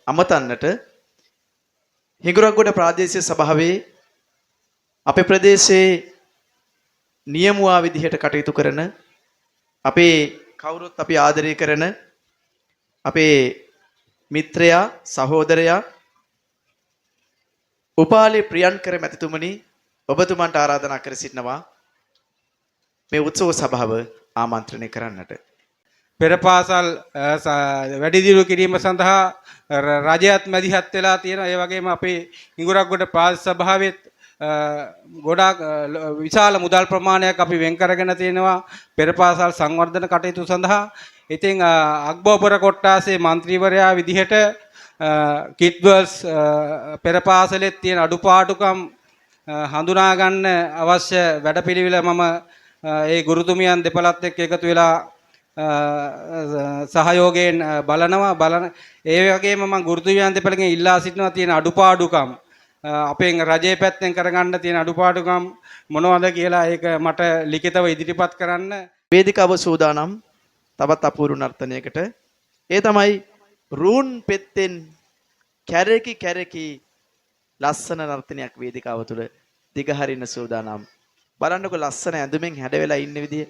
අමතන්නට හිඟුරක්ගොඩ ප්‍රාදේශීය සභාවේ අපේ ප්‍රදේශයේ නියමුවා විදිහට කටයුතු කරන අපේ කවුරුත් අපි ආදරය කරන අපේ මිත්‍රයා සහෝදරයා උපාලි ප්‍රියන්කර මැතිතුමනි ඔබතුමන්ට ආරාධනා කර සිටිනවා මේ උත්සව සභාව ආමන්ත්‍රණය කරන්නට. පෙර පාසල් වැඩිදියුණු කිරීම සඳහා රජයත් මැදිහත් වෙලා තියෙනවා. ඒ වගේම අපේ හිඟුරක්ගොඩ ප්‍රාදේශ සභාවෙත් ගොඩාක් විශාල මුදල් ප්‍රමාණයක් අපි වෙන් කරගෙන තියෙනවා පෙර පාසල් සංවර්ධන කටයුතු සඳහා. ඉතින් අග්බෝපර කොට්ටාසේ മന്ത്രിවරයා විදිහට කිඩ්වර්ස් පෙර පාසලෙත් තියෙන අඩුපාඩුකම් හඳුනා ගන්න අවශ්‍ය වැඩපිළිවෙල මම ඒ ගුරුතුමියන් දෙපළත් එක්ක එකතු වෙලා සහයෝගයෙන් බලන ඒ වගේම මම ගුරුතුමියන් දෙපළකින් ඉල්ලා සිටිනවා තියෙන අඩුපාඩුකම් අපෙන් රජයේ පැත්තෙන් කරගන්න තියෙන අඩුපාඩුකම් මොනවද කියලා ඒක මට ලිඛිතව ඉදිරිපත් කරන්න. වේදිකාව සූදානම් තවත් අපූර්ව නර්තනයකට. ඒ තමයි රූන් පෙත්තෙන් කැරකි කැරකි ලස්සන නර්තනයක් වේදිකාව තුළ දිගහරින්න සූදානම්. බලන්නකො ලස්සන ඇඳුමින් හැඩ වෙලා ඉන්න විදිය.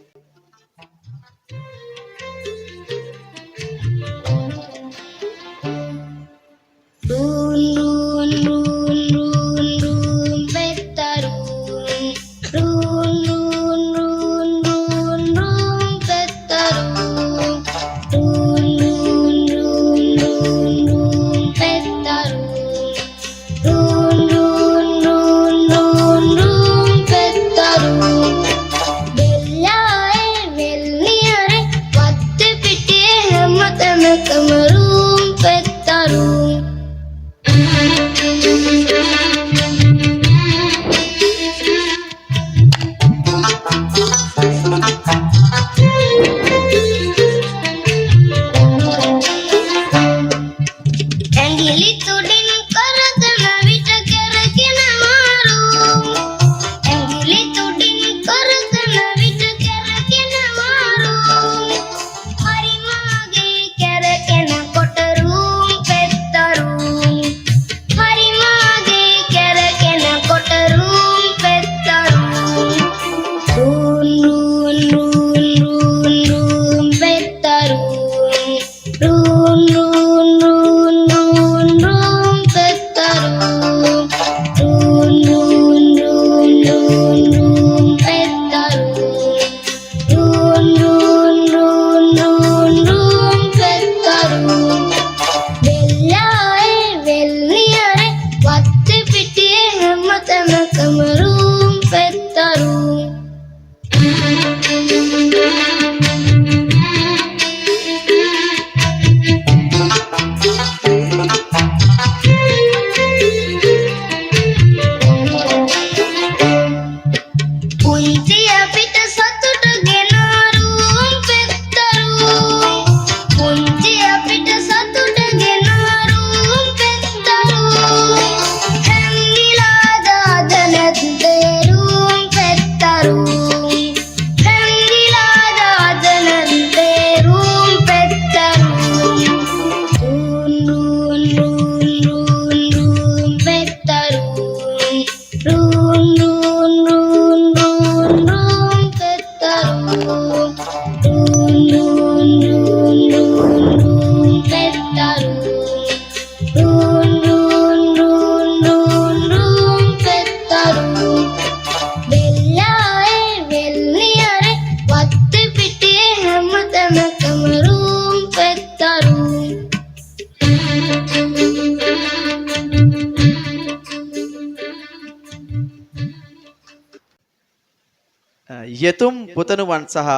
යතුම් පුතණුවන් සහ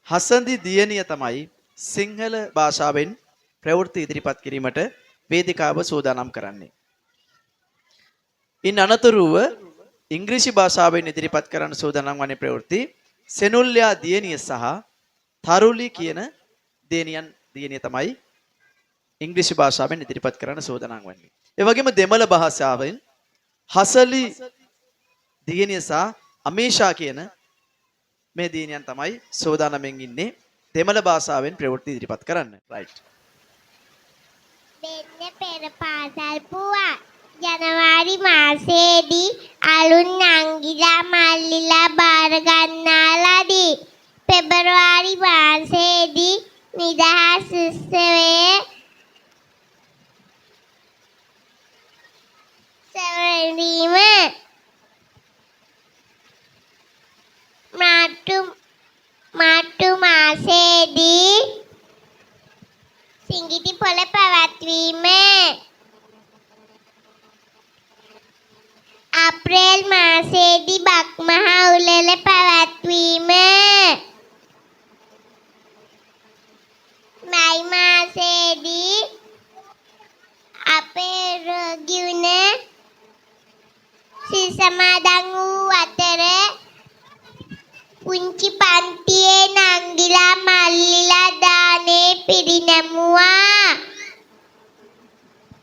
හසන්දි දියණිය තමයි සිංහල භාෂාවෙන් ප්‍රවෘත්ති ඉදිරිපත් කිරීමට වේදිකාව සූදානම් කරන්නේ. ඉන් අනතුරුව ඉංග්‍රීසි භාෂාවෙන් ඉදිරිපත් කරන්න සූදානම් වන්නේ ප්‍රවෘත්ති සෙනුල්යා දියණිය සහ තරුලි කියන දියණිය තමයි ඉංග්‍රීසි භාෂාවෙන් ඉදිරිපත් කරන්න සූදානම් වන්නේ. ඒ වගේම දෙමළ භාෂාවෙන් හසලි දියණිය සහ අමීෂා කියන මේ දියණියන් තමයි සෝදානම්ෙන් ඉන්නේ. දෙමළ භාෂාවෙන් ප්‍රවෘත්ති ඉදිරිපත් කරන්න. රයිට්. දෙන්න පෙර පාසල් පුවා ජනවාරි මාසයේදී අලුත් නංගිලා මල්ලිලා බාර ගන්නාලාදී පෙබරවාරි මාසයේදී නිදහස් උත්සවයේ සැවරීම මාර්තු මාසයේදී සිඟිති පොළ පැවැත්වීම අප්‍රේල් මාසයේදී බක්මහා උළෙල පැවැත්වීම මයි මාසයේදී අපේ රෝගිවුන සිල් සමාදන් වූ අතර පුංචි පන්තියේ නංගිලා මල්ලිලා දානේ පිරිනැමුවා.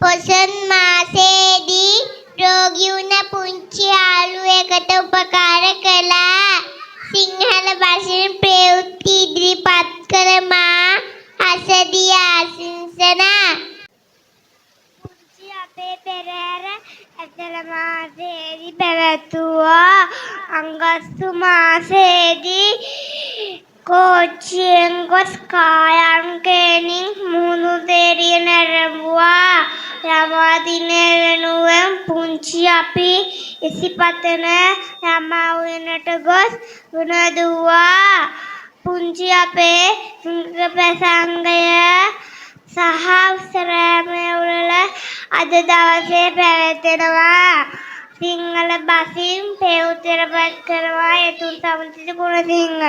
පොසොන් මාසයේදී රෝගී වුණ පුංචි යාළුවෙකුට උපකාර කළා. සිංහල භාෂාවෙන් ප්‍රවෘත්ති ඉදිරිපත් කළ මා හසදිය ආසිංසනා. පුංචි අපේ පෙරහැර ඇතල මාසයේදී පැවැතුවා. අගෝස්තු මාසයේදී කොච්චියෙන් ගොස් කායංකෙනින් මුහුණුතේරිය නැරඹුවා. ළමා දිනය වෙනුවෙන් පුංචි අපි ඉසිපතන ළමා උයනට ගොස් උනදුවා. පුංචි අපේ ප්‍රසංගය සහ උත්සවය උළෙල අද දවසේ පැවැත්වෙනවා. සිංහල බසින් පෙවුතරපත් කරනවා යතුන් සමෘද්ධි Gunasinghe.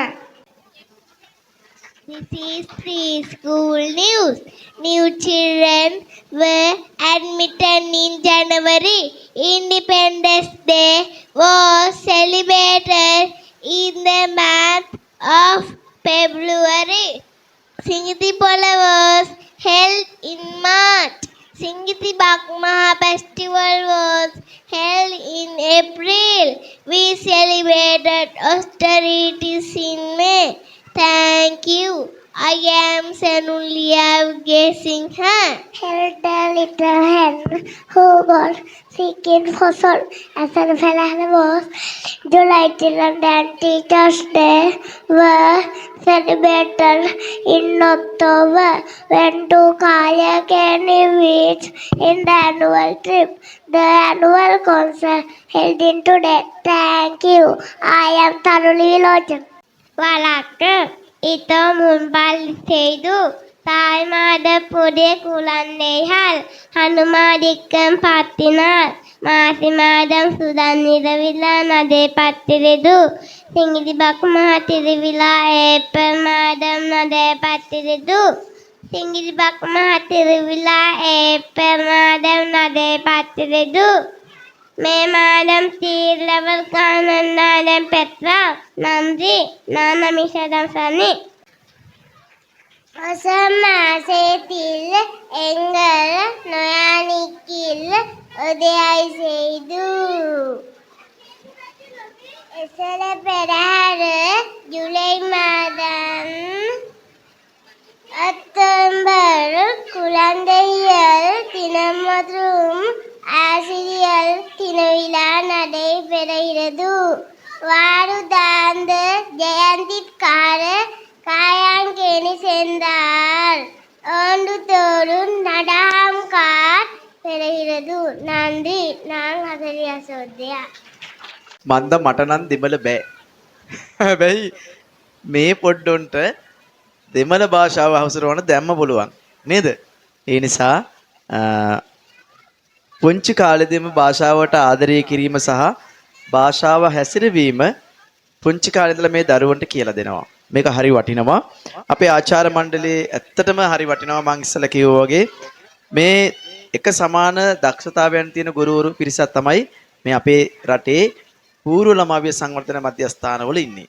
This is preschool news. New children were admitted in January. Independence Day was celebrated in the month of February. Singiti Pola was held in March. Singiti Bakmaha Festival was held in April. We celebrated austerities in May. Thank you. I am Sanulia Gesingha. Held the little hen who was seeking for salt. As a fellow was July children and Teachers' Day were celebrated in October when two kayak meets in the annual trip. The annual concert held in today. Thank you. I am thoroughly Lojan. வழக்கு இதோ முன்பால் செய்து தாய்மாத புதிய குழந்தைகள் ஹனுமாதிக்கம் பத்தினார் மாசி மாதம் சுதான் இரவிழா நதை பத்திரிது சிங்கிதி பக்குமஹா திருவிழா April மாதம் நதை பத்திரிது சிங்கிதி பக்குமஹா திருவிழா April மாதம் நதை பத்திரிது මේ මාදම් තීරවල් කානන්නාදම් පෙත්‍රා නම්දි නානමිෂදම් සනි අසමාසේතිල් එංගල නොයානිකිල් උදයයි සෙයිදු එසල පෙරහර ජුලයි මාදම් අත්තම්බර් කුලන්දෙයල් තිනමතුම් ஆசிரியர் தினவிழா நடைபெறுகிறது. வாருதாந்த ஜெயந்திக்கார காயாங்கேணி சென்றார். ஆண்டுதோறும் நடாம் கார் பெறுகிறது. நன்றி. நான் ஹசரி அசோத்யா. මන්ද මට නම් දෙමළ බෑ. හැබැයි මේ පොඩ්ඩොන්ට දෙමළ භාෂාව අවසරවන දැම්ම පුළුවන් නේද? ඒ නිසා පුංචි කාලෙදීම භාෂාවට ආදරය කිරීම සහ භාෂාව හැසිරවීම පුංචි කාලේ ඉඳලා මේ දරුවන්ට කියලා දෙනවා. මේක හරි වටිනවා. අපේ ආචාර්ය මණ්ඩලයේ ඇත්තටම හරි වටිනවා. මම ඉස්සෙල්ලා කිව්වා වගේ මේ එක සමාන දක්ෂතාවයන් තියෙන ගුරුවරු පිරිසක් තමයි මේ අපේ රටේ පූර්ව ළමාවිය සංවර්ධන මධ්‍යස්ථානවල ඉන්නේ.